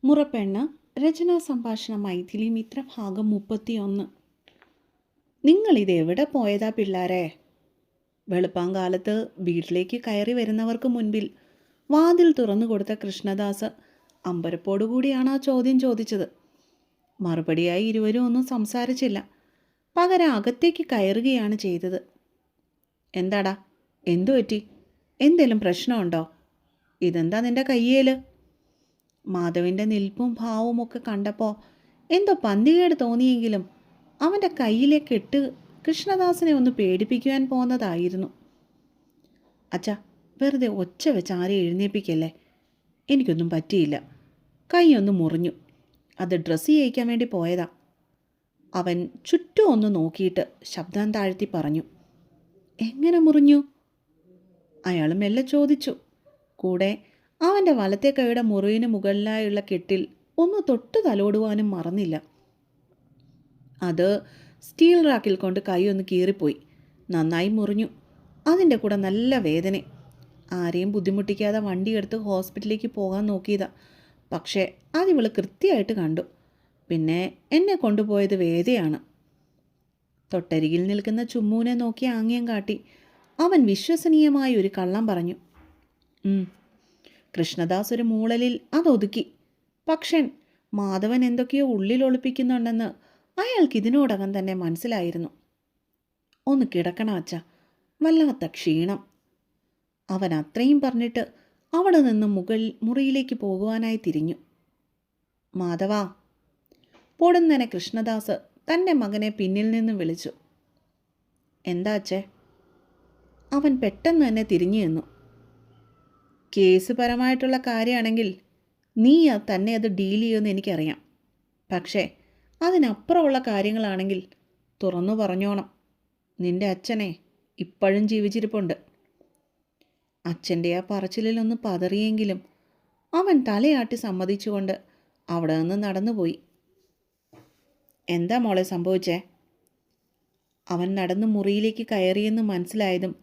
മുറപ്പെണ്ണ് രചനാ സംഭാഷണ മൈഥിലി മിത്ര ഭാഗം 31. നിങ്ങളിത് എവിടെ പോയതാ പിള്ളാരെ? വെളുപ്പാങ്കാലത്ത് വീട്ടിലേക്ക് കയറി വരുന്നവർക്ക് മുൻപിൽ വാതിൽ തുറന്നു കൊടുത്ത കൃഷ്ണദാസ് അമ്പരപ്പോടുകൂടിയാണ് ആ ചോദ്യം ചോദിച്ചത്. മറുപടിയായി ഇരുവരും ഒന്നും സംസാരിച്ചില്ല. പകരം അകത്തേക്ക് കയറുകയാണ് ചെയ്തത്. എന്താടാ, എന്തു പറ്റി? എന്തേലും പ്രശ്നമുണ്ടോ? ഇതെന്താ നിന്റെ കയ്യേല്? മാധവിൻ്റെ നിൽപ്പും ഭാവവും ഒക്കെ കണ്ടപ്പോൾ എന്തോ പന്തികേട് തോന്നിയെങ്കിലും അവൻ്റെ കയ്യിലെ കെട്ട് കൃഷ്ണദാസിനെ ഒന്ന് പേടിപ്പിക്കുവാൻ പോന്നതായിരുന്നു. അച്ഛാ, വെറുതെ ഒച്ച വെച്ച് ആരെയും എഴുന്നേൽപ്പിക്കല്ലേ. എനിക്കൊന്നും പറ്റിയില്ല. കൈയൊന്ന് മുറിഞ്ഞു. അത് ഡ്രസ്സ് ചെയ്യിക്കാൻ വേണ്ടി പോയതാ. അവൻ ചുറ്റും ഒന്ന് നോക്കിയിട്ട് ശബ്ദം താഴ്ത്തി പറഞ്ഞു. എങ്ങനെ മുറിഞ്ഞു? അയാൾ മെല്ലെ ചോദിച്ചു. കൂടെ അവൻ്റെ വലത്തെ കൈയുടെ മുറിവിന് മുകളിലായുള്ള കെട്ടിൽ ഒന്ന് തൊട്ട് തലോടുവാനും മറന്നില്ല. അത് സ്റ്റീൽ റാക്കിൽ കൊണ്ട് കൈ ഒന്ന് കീറിപ്പോയി. നന്നായി മുറിഞ്ഞു. അതിൻ്റെ കൂടെ നല്ല വേദന. ആരെയും ബുദ്ധിമുട്ടിക്കാതെ വണ്ടിയെടുത്ത് ഹോസ്പിറ്റലിലേക്ക് പോകാൻ നോക്കിയതാ. പക്ഷേ അതിവള് കൃത്യമായിട്ട് കണ്ടു. പിന്നെ എന്നെ കൊണ്ടുപോയത് വേദയാണ്. തൊട്ടരികിൽ നിൽക്കുന്ന ചുമ്മൂനെ നോക്കി ആംഗ്യം കാട്ടി അവൻ വിശ്വസനീയമായ ഒരു കള്ളം പറഞ്ഞു. കൃഷ്ണദാസ് ഒരു മൂളലിൽ അതൊതുക്കി. പക്ഷേ മാധവൻ എന്തൊക്കെയോ ഉള്ളിൽ ഒളിപ്പിക്കുന്നുണ്ടെന്ന് അയാൾക്ക് ഇതിനോടകം തന്നെ മനസ്സിലായിരുന്നു. ഒന്ന് കിടക്കണം അച്ഛാ, വല്ലാത്ത ക്ഷീണം. അവൻ അത്രയും പറഞ്ഞിട്ട് അവിടെ നിന്ന് മുറിയിലേക്ക് പോകുവാനായി തിരിഞ്ഞു. മാധവാ! പൊടുന്നനെ കൃഷ്ണദാസ് തൻ്റെ മകനെ പിന്നിൽ നിന്നും വിളിച്ചു. എന്താ അച്ഛേ? അവൻ പെട്ടെന്ന് തന്നെ തിരിഞ്ഞു നിന്നു. കേസ് പരമായിട്ടുള്ള കാര്യമാണെങ്കിൽ നീ തന്നെ അത് ഡീൽ ചെയ്യുമെന്ന് എനിക്കറിയാം. പക്ഷേ അതിനപ്പുറമുള്ള കാര്യങ്ങളാണെങ്കിൽ തുറന്നു പറഞ്ഞോണം. നിന്റെ അച്ഛനെ ഇപ്പോഴും ജീവിച്ചിരിപ്പുണ്ട്. അച്ഛൻ്റെ ആ പറച്ചിലൊന്ന് പതറിയെങ്കിലും അവൻ തലയാട്ടി സമ്മതിച്ചുകൊണ്ട് അവിടെ നിന്ന് നടന്നുപോയി. എന്താ മോളെ സംഭവിച്ചേ? അവൻ നടന്ന് മുറിയിലേക്ക് കയറിയെന്ന് മനസ്സിലായതും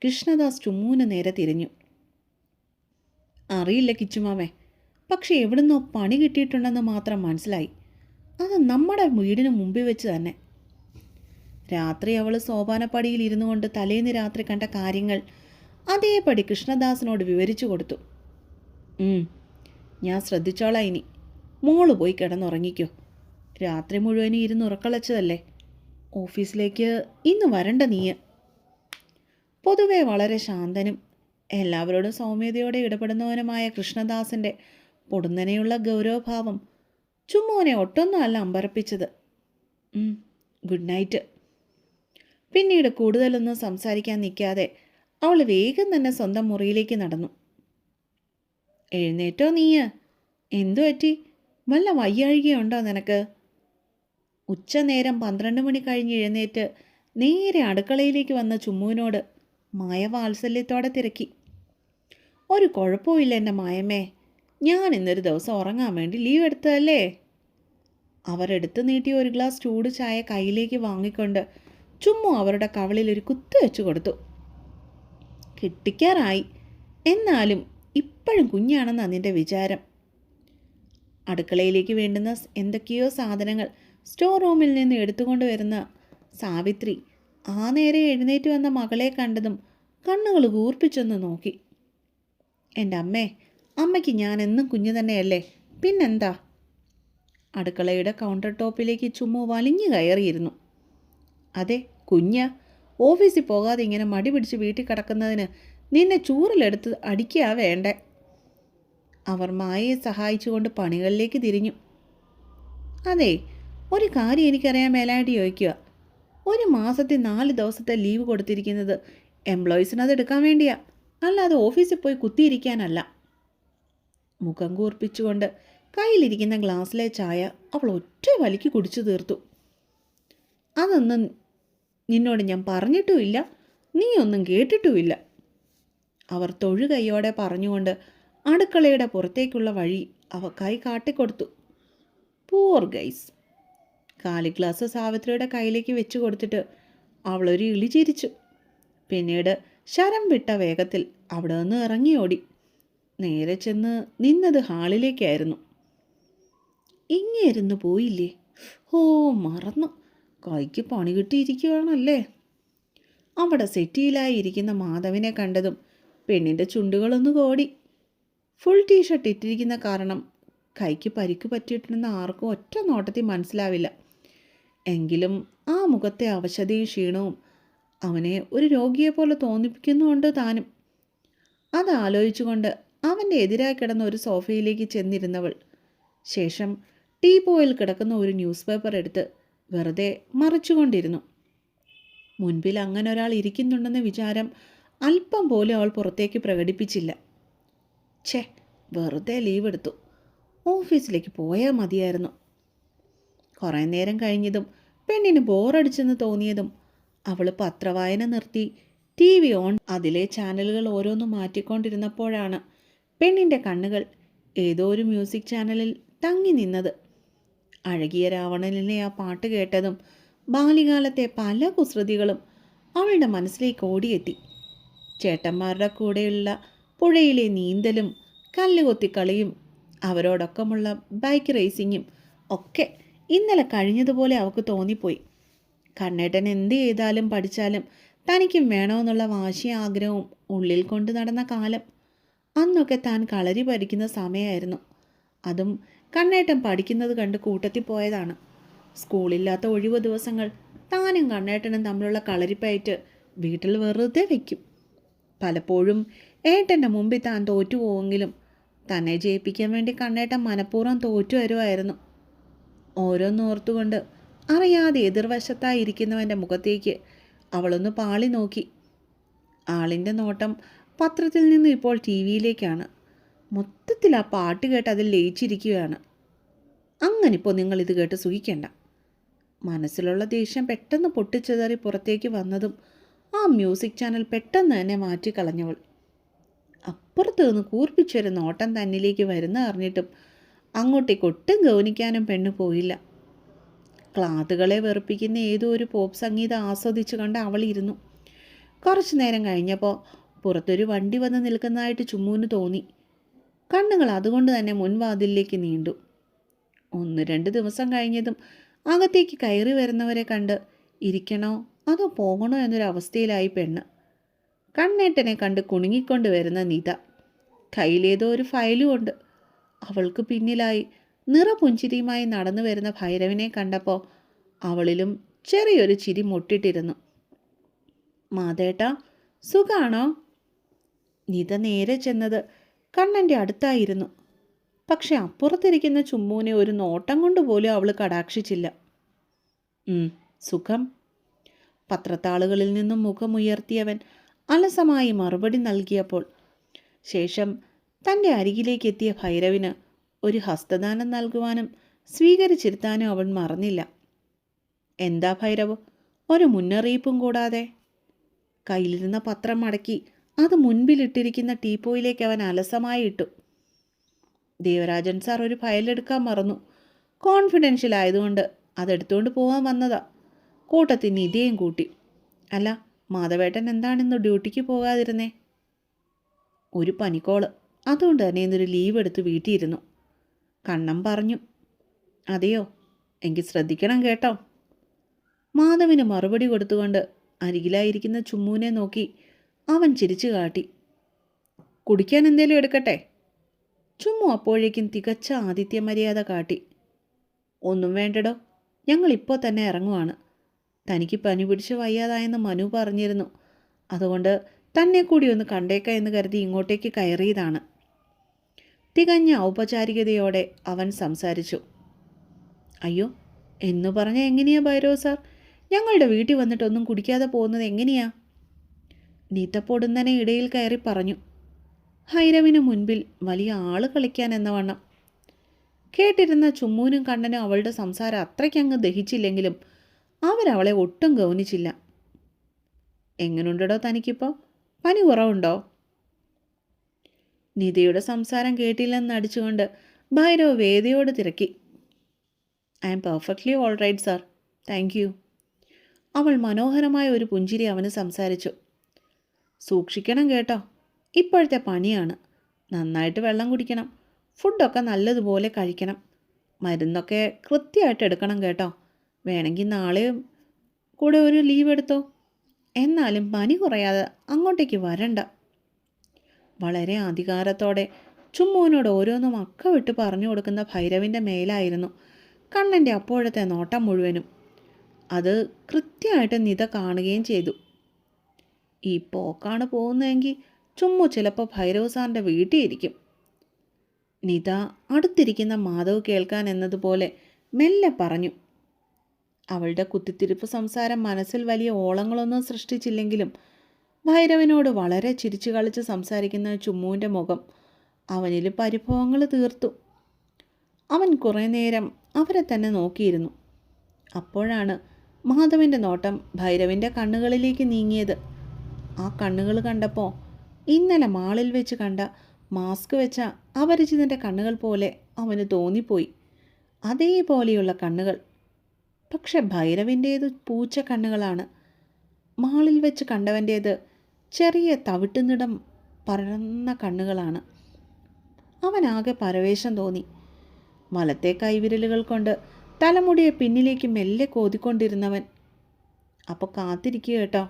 കൃഷ്ണദാസ് ചുമ്മൂന് നേരെ തിരിഞ്ഞു. അറിയില്ല കിച്ചുമാമേ, പക്ഷെ എവിടുന്നോ പണി കിട്ടിയിട്ടുണ്ടെന്ന് മാത്രം മനസ്സിലായി. അത് നമ്മുടെ വീടിന് മുമ്പിൽ വെച്ച് തന്നെ. രാത്രി അവൾ സോപാനപ്പടിയിൽ ഇരുന്നു കൊണ്ട് തലേന്ന് രാത്രി കണ്ട കാര്യങ്ങൾ അതേപടി കൃഷ്ണദാസിനോട് വിവരിച്ചു കൊടുത്തു. ഞാൻ ശ്രദ്ധിച്ചോളാം. ഇനി മോള് പോയി കിടന്നുറങ്ങിക്കോ. രാത്രി മുഴുവനും ഇരുന്ന് ഉറക്കളച്ചതല്ലേ. ഓഫീസിലേക്ക് ഇന്ന് വരണ്ട നീ. പൊതുവെ വളരെ ശാന്തനും എല്ലാവരോടും സൗമ്യതയോടെ ഇടപെടുന്നവനുമായ കൃഷ്ണദാസിൻ്റെ പൊടുന്നനെയുള്ള ഗൗരവഭാവം ചുമ്മോനെ ഒട്ടൊന്നും അല്ല അമ്പരപ്പിച്ചത്. Good night. പിന്നീട് കൂടുതലൊന്നും സംസാരിക്കാൻ നിൽക്കാതെ അവൾ വേഗം തന്നെ സ്വന്തം മുറിയിലേക്ക് നടന്നു. എഴുന്നേറ്റോ നീയ്? എന്തു പറ്റി? വല്ല വയ്യാഴികയുണ്ടോ നിനക്ക്? ഉച്ചനേരം 12 മണി കഴിഞ്ഞ് എഴുന്നേറ്റ് നേരെ അടുക്കളയിലേക്ക് വന്ന ചുമ്മുവിനോട് മായവാത്സല്യത്തോടെ തിരക്കി. ഒരു കുഴപ്പമില്ല എൻ്റെ മായമ്മേ, ഞാൻ ഇന്നൊരു ദിവസം ഉറങ്ങാൻ വേണ്ടി ലീവ് എടുത്തതല്ലേ. അവരെടുത്ത് നീട്ടിയ ഒരു ഗ്ലാസ് ചൂട് ചായ കയ്യിലേക്ക് വാങ്ങിക്കൊണ്ട് ചുമ്മു അവരുടെ കവളിൽ ഒരു കുത്ത് വെച്ചു കൊടുത്തു. കിട്ടിക്കാറായി, എന്നാലും ഇപ്പോഴും കുഞ്ഞാണെന്നാണ് നിൻ്റെ വിചാരം. അടുക്കളയിലേക്ക് വേണ്ടുന്ന എന്തൊക്കെയോ സാധനങ്ങൾ സ്റ്റോർ റൂമിൽ നിന്ന് എടുത്തുകൊണ്ട് വരുന്ന സാവിത്രി ആ നേരെ എഴുന്നേറ്റ് വന്ന മകളെ കണ്ടതും കണ്ണുകൾ കൂർപ്പിച്ചൊന്ന് നോക്കി. എൻ്റെ അമ്മയ്ക്ക് ഞാൻ എന്നും കുഞ്ഞു തന്നെയല്ലേ, പിന്നെന്താ? അടുക്കളയുടെ കൗണ്ടർ ടോപ്പിലേക്ക് ചുമ്മാ വലിഞ്ഞു കയറിയിരുന്നു. അതെ കുഞ്ഞ്, ഓഫീസിൽ പോകാതെ ഇങ്ങനെ മടി പിടിച്ച് വീട്ടിൽ കിടക്കുന്നതിന് നിന്നെ ചൂറിലെടുത്ത് അടിക്കുക വേണ്ടേ. അവർ മായയെ സഹായിച്ചുകൊണ്ട് പണികളിലേക്ക് തിരിഞ്ഞു. അതെ, ഒരു കാര്യം എനിക്കറിയാൻ മേലായിട്ട് ചോദിക്കുക. ഒരു മാസത്തിൽ 4 ദിവസത്തെ ലീവ് കൊടുത്തിരിക്കുന്നത് എംപ്ലോയീസിനത് എടുക്കാൻ വേണ്ടിയാ, അല്ലാതെ ഓഫീസിൽ പോയി കുത്തിയിരിക്കാനല്ല. മുഖം കൂർപ്പിച്ചുകൊണ്ട് കയ്യിലിരിക്കുന്ന ഗ്ലാസ്സിലെ ചായ അവൾ ഒറ്റ വലിക്ക് കുടിച്ചു തീർത്തു. അതൊന്നും നിന്നോട് ഞാൻ പറഞ്ഞിട്ടുമില്ല, നീ ഒന്നും കേട്ടിട്ടുമില്ല. അവർ തൊഴുകൈയോടെ പറഞ്ഞുകൊണ്ട് അടുക്കളയുടെ പുറത്തേക്കുള്ള വഴി അവക്കായി കാട്ടിക്കൊടുത്തു. പൂർ ഗൈസ്. കാലി ഗ്ലാസ് സാവിത്രിയുടെ കയ്യിലേക്ക് വെച്ച് കൊടുത്തിട്ട് അവളൊരു ഇളി ചിരിച്ചു. പിന്നീട് ശരം വിട്ട വേഗത്തിൽ അവിടെ നിന്ന് ഇറങ്ങി ഓടി. നേരെ ചെന്ന് നിന്നത് ഹാളിലേക്കായിരുന്നു. ഇങ്ങേരുന്ന് പോയില്ലേ? ഓ, മറന്നു. കൈക്ക് പണി കിട്ടിയിരിക്കുകയാണല്ലേ. അവിടെ സെറ്റിയിലായി ഇരിക്കുന്ന മാധവിനെ കണ്ടതും പെണ്ണിൻ്റെ ചുണ്ടുകളൊന്ന് കോടി. ഫുൾ ടീഷർട്ട് ഇട്ടിരിക്കുന്ന കാരണം കൈക്ക് പരിക്ക് പറ്റിയിട്ടുണ്ടെന്ന് ആർക്കും ഒറ്റ നോട്ടത്തിൽ മനസ്സിലാവില്ല. എങ്കിലും ആ മുഖത്തെ അവശതയും ക്ഷീണവും അവനെ ഒരു രോഗിയെപ്പോലെ തോന്നിപ്പിക്കുന്നുണ്ട് താനും. അതാലോചിച്ചുകൊണ്ട് അവൻ്റെ എതിരായി കിടന്ന ഒരു സോഫയിലേക്ക് ചെന്നിരുന്നവൾ ശേഷം ടീപ്പോയിൽ കിടക്കുന്ന ഒരു ന്യൂസ് പേപ്പർ എടുത്ത് വെറുതെ മറിച്ചുകൊണ്ടിരുന്നു. മുൻപിൽ അങ്ങനെ ഒരാൾ ഇരിക്കുന്നുണ്ടെന്ന വിചാരം അല്പം പോലും അവൾ പുറത്തേക്ക് പ്രകടിപ്പിച്ചില്ല. ഛേ, വെറുതെ ലീവ് എടുത്തു. ഓഫീസിലേക്ക് പോയാൽ മതിയായിരുന്നു. കുറേ നേരം കഴിഞ്ഞതും പെണ്ണിന് ബോറടിച്ചെന്ന് തോന്നിയതും അവൾ പത്രവായന നിർത്തി ടി വി ഓൺ അതിലെ ചാനലുകൾ ഓരോന്ന് മാറ്റിക്കൊണ്ടിരുന്നപ്പോഴാണ് പെണ്ണിൻ്റെ കണ്ണുകൾ ഏതോ ഒരു മ്യൂസിക് ചാനലിൽ തങ്ങി നിന്നത്. അഴകിയ രാവണനിലെ ആ പാട്ട് കേട്ടതും ബാല്യകാലത്തെ പല കുസൃതികളും അവളുടെ മനസ്സിലേക്ക് ഓടിയെത്തി. ചേട്ടന്മാരുടെ കൂടെയുള്ള പുഴയിലെ നീന്തലും കല്ലുകൊത്തിക്കളിയും അവരോടൊപ്പമുള്ള ബൈക്ക് റേസിങ്ങും ഒക്കെ ഇന്നലെ കഴിഞ്ഞതുപോലെ അവൾക്ക് തോന്നിപ്പോയി. കണ്ണേട്ടൻ എന്ത് ചെയ്താലും പഠിച്ചാലും തനിക്കും വേണമെന്നുള്ള വാശിയും ആഗ്രഹവും ഉള്ളിൽ കൊണ്ട് നടന്ന കാലം. അന്നൊക്കെ താൻ കളരി പഠിക്കുന്ന സമയമായിരുന്നു. അതും കണ്ണേട്ടൻ പഠിക്കുന്നത് കണ്ട് കൂട്ടത്തിൽ പോയതാണ്. സ്കൂളില്ലാത്ത ഒഴിവ് ദിവസങ്ങൾ താനും കണ്ണേട്ടനും തമ്മിലുള്ള കളരിപ്പയറ്റ് വീട്ടിൽ വെറുതെ വയ്ക്കും. പലപ്പോഴും ഏട്ടൻ്റെ മുമ്പിൽ താൻ തോറ്റുപോവെങ്കിലും തന്നെ ജയിപ്പിക്കാൻ വേണ്ടി കണ്ണേട്ടൻ മനഃപൂർവ്വം തോറ്റു വരുമായിരുന്നു. ഓരോന്നോർത്തുകൊണ്ട് അറിയാതെ എതിർവശത്തായിരിക്കുന്നവൻ്റെ മുഖത്തേക്ക് അവളൊന്ന് പാളി നോക്കി. ആളിൻ്റെ നോട്ടം പത്രത്തിൽ നിന്നും ഇപ്പോൾ ടി വിയിലേക്കാണ്. മൊത്തത്തിൽ ആ പാട്ട് കേട്ട് അതിൽ ലയിച്ചിരിക്കുകയാണ്. അങ്ങനിപ്പോൾ നിങ്ങളിത് കേട്ട് സുഖിക്കേണ്ട. മനസ്സിലുള്ള ദേഷ്യം പെട്ടെന്ന് പൊട്ടിച്ചെതറി പുറത്തേക്ക് വന്നതും ആ മ്യൂസിക് ചാനൽ പെട്ടെന്ന് തന്നെ മാറ്റിക്കളഞ്ഞവൾ അപ്പുറത്ത് നിന്ന് കൂർപ്പിച്ചൊരു നോട്ടം തന്നിലേക്ക് വരുന്ന അറിഞ്ഞിട്ടും അങ്ങോട്ടേക്ക് ഒട്ടും ഗൗനിക്കാനും പെണ്ണ് പോയില്ല. ക്ലാത്തുകളെ വെറുപ്പിക്കുന്ന ഏതോ ഒരു പോപ്പ് സംഗീതം ആസ്വദിച്ചു കണ്ട് അവളിരുന്നു. കുറച്ചു നേരം കഴിഞ്ഞപ്പോൾ പുറത്തൊരു വണ്ടി വന്ന് നിൽക്കുന്നതായിട്ട് ചുമ്മൂന് തോന്നി. കണ്ണുകൾ അതുകൊണ്ട് തന്നെ മുൻവാതിലിലേക്ക് നീണ്ടു. 1-2 ദിവസം കഴിഞ്ഞതും അകത്തേക്ക് കയറി വരുന്നവരെ കണ്ട് ഇരിക്കണോ അതോ പോകണോ എന്നൊരവസ്ഥയിലായി പെണ്ണ്. കണ്ണേട്ടനെ കണ്ട് കുണുങ്ങിക്കൊണ്ട് വരുന്ന നിത. കയ്യിലേതോ ഒരു ഫയലും ഉണ്ട്. അവൾക്ക് പിന്നിലായി നിറപുഞ്ചിരിയുമായി നടന്നു വരുന്ന ഭൈരവിനെ കണ്ടപ്പോൾ അവളിലും ചെറിയൊരു ചിരി മുട്ടിട്ടിരുന്നു. മാതേട്ടാ, സുഖാണോ? നിത നേരെ ചെന്നത് കണ്ണൻ്റെ അടുത്തായിരുന്നു. പക്ഷെ അപ്പുറത്തിരിക്കുന്ന ചുമ്മൂനെ ഒരു നോട്ടം കൊണ്ട് പോലും അവൾ കടാക്ഷിച്ചില്ല. സുഖം. പത്രത്താളുകളിൽ നിന്നും മുഖമുയർത്തിയവൻ അലസമായി മറുപടി നൽകിയപ്പോൾ ശേഷം തൻ്റെ അരികിലേക്കെത്തിയ ഭൈരവിന് ഒരു ഹസ്തദാനം നൽകുവാനും സ്വീകരിച്ചിരുത്താനും അവൻ മറന്നില്ല. എന്താ ഭൈരവ്, ഒരു മുന്നറിയിപ്പും കൂടാതെ? കയ്യിലിരുന്ന പത്രം മടക്കി അത് മുൻപിലിട്ടിരിക്കുന്ന ടീപ്പോയിലേക്ക് അവൻ അലസമായി ഇട്ടു. ദേവരാജൻ സാർ ഒരു ഫയലെടുക്കാൻ മറന്നു. കോൺഫിഡൻഷ്യൽ ആയതുകൊണ്ട് അതെടുത്തുകൊണ്ട് പോകാൻ വന്നതാ. കൂട്ടത്തിൽ നിധിയും കൂട്ടി. അല്ല, മാധവേട്ടൻ എന്താണിന്ന് ഡ്യൂട്ടിക്ക് പോകാതിരുന്നേ? ഒരു പനിക്കോള്, അതുകൊണ്ട് തന്നെ ഇന്നൊരു ലീവ് എടുത്ത് വീട്ടിയിരുന്നു. കണ്ണം പറഞ്ഞു. അതെയോ, എങ്കിൽ ശ്രദ്ധിക്കണം കേട്ടോ. മാധവിന് മറുപടി കൊടുത്തുകൊണ്ട് അരികിലായിരിക്കുന്ന ചുമ്മൂനെ നോക്കി അവൻ ചിരിച്ചു കാട്ടി. കുടിക്കാൻ എന്തേലും എടുക്കട്ടെ? ചുമ്മു അപ്പോഴേക്കും തികച്ച ആതിഥ്യമര്യാദ കാട്ടി. ഒന്നും വേണ്ടടോ, ഞങ്ങളിപ്പോൾ തന്നെ ഇറങ്ങുവാണ്. തനിക്ക് പനി പിടിച്ച് വയ്യാതായെന്ന് മനു പറഞ്ഞിരുന്നു. അതുകൊണ്ട് തന്നെ കൂടി ഒന്ന് കണ്ടേക്ക എന്ന് കരുതി ഇങ്ങോട്ടേക്ക് കയറിയതാണ്. തികഞ്ഞ ഔപചാരികതയോടെ അവൻ സംസാരിച്ചു. അയ്യോ, എന്നു പറഞ്ഞാൽ എങ്ങനെയാ ഭൈരവ് സാർ? ഞങ്ങളുടെ വീട്ടിൽ വന്നിട്ടൊന്നും കുടിക്കാതെ പോകുന്നത് എങ്ങനെയാ? നീത്ത പൊടുന്നനെ ഇടയിൽ കയറി പറഞ്ഞു. ഭൈരവിന് മുൻപിൽ വലിയ ആള് കളിക്കാൻ എന്ന വണ്ണം. കേട്ടിരുന്ന ചുമ്മൂനും കണ്ണനും അവളുടെ സംസാരം അത്രയ്ക്കങ്ങ് ദഹിച്ചില്ലെങ്കിലും അവരവളെ ഒട്ടും ഗൗനിച്ചില്ല. എങ്ങനുണ്ടോ തനിക്കിപ്പോൾ? പനി കുറവുണ്ടോ? നിധിയുടെ സംസാരം കേട്ടില്ലെന്ന് നടിച്ചുകൊണ്ട് ഭൈരവ് വേദയോട് തിരക്കി. I am perfectly all right sir, thank you. അവൾ മനോഹരമായ ഒരു പുഞ്ചിരി അവന് സംസാരിച്ചു. സൂക്ഷിക്കണം കേട്ടോ, ഇപ്പോഴത്തെ പണിയാണ്. നന്നായിട്ട് വെള്ളം കുടിക്കണം. ഫുഡൊക്കെ നല്ലതുപോലെ കഴിക്കണം. മരുന്നൊക്കെ കൃത്യമായിട്ട് എടുക്കണം കേട്ടോ. വേണമെങ്കിൽ നാളെയും കൂടെ ഒരു ലീവ് എടുത്തോ. എന്നാലും പനി കുറയാതെ അങ്ങോട്ടേക്ക് വരണ്ട. വളരെ അധികാരത്തോടെ ചുമ്മുവിനോട് ഓരോന്നും അക്ക വിട്ട് പറഞ്ഞു കൊടുക്കുന്ന ഭൈരവിൻ്റെ മേലായിരുന്നു കണ്ണൻ്റെ അപ്പോഴത്തെ നോട്ടം മുഴുവനും. അത് കൃത്യമായിട്ട് നിത കാണുകയും ചെയ്തു. ഈ പോക്കാണ് പോകുന്നതെങ്കിൽ ചുമ്മു ചിലപ്പോൾ ഭൈരവ് സാറിൻ്റെ വീട്ടിൽ ഇരിക്കും. നിത അടുത്തിരിക്കുന്ന മാധവ് കേൾക്കാൻ എന്നതുപോലെ മെല്ലെ പറഞ്ഞു. അവളുടെ കുത്തിത്തിരിപ്പ് സംസാരം മനസ്സിൽ വലിയ ഓളങ്ങളൊന്നും സൃഷ്ടിച്ചില്ലെങ്കിലും ഭൈരവനോട് വളരെ ചിരിച്ചു കളിച്ച് സംസാരിക്കുന്ന ചുമ്മുവിൻ്റെ മുഖം അവനിൽ പരിഭവങ്ങൾ തീർത്തു. അവൻ കുറേ നേരം അവരെ തന്നെ നോക്കിയിരുന്നു. അപ്പോഴാണ് മാധവൻ്റെ നോട്ടം ഭൈരവിൻ്റെ കണ്ണുകളിലേക്ക് നീങ്ങിയത്. ആ കണ്ണുകൾ കണ്ടപ്പോൾ ഇന്നലെ മാളിൽ വെച്ച് കണ്ട മാസ്ക് വെച്ച അപരിചിതൻ്റെ കണ്ണുകൾ പോലെ അവന് തോന്നിപ്പോയി. അതേപോലെയുള്ള കണ്ണുകൾ. പക്ഷെ ഭൈരവിൻ്റേത് പൂച്ച കണ്ണുകളാണ്. മാളിൽ വെച്ച് കണ്ടവൻ്റേത് ചെറിയ തവിട്ടുനിടം പരന്ന കണ്ണുകളാണ്. അവനാകെ പരവേശം തോന്നി. വലത്തെ കൈവിരലുകൾ കൊണ്ട് തലമുടിയെ പിന്നിലേക്ക് മെല്ലെ കോതിക്കൊണ്ടിരുന്നവൻ. അപ്പോൾ കാത്തിരിക്കുക കേട്ടോ.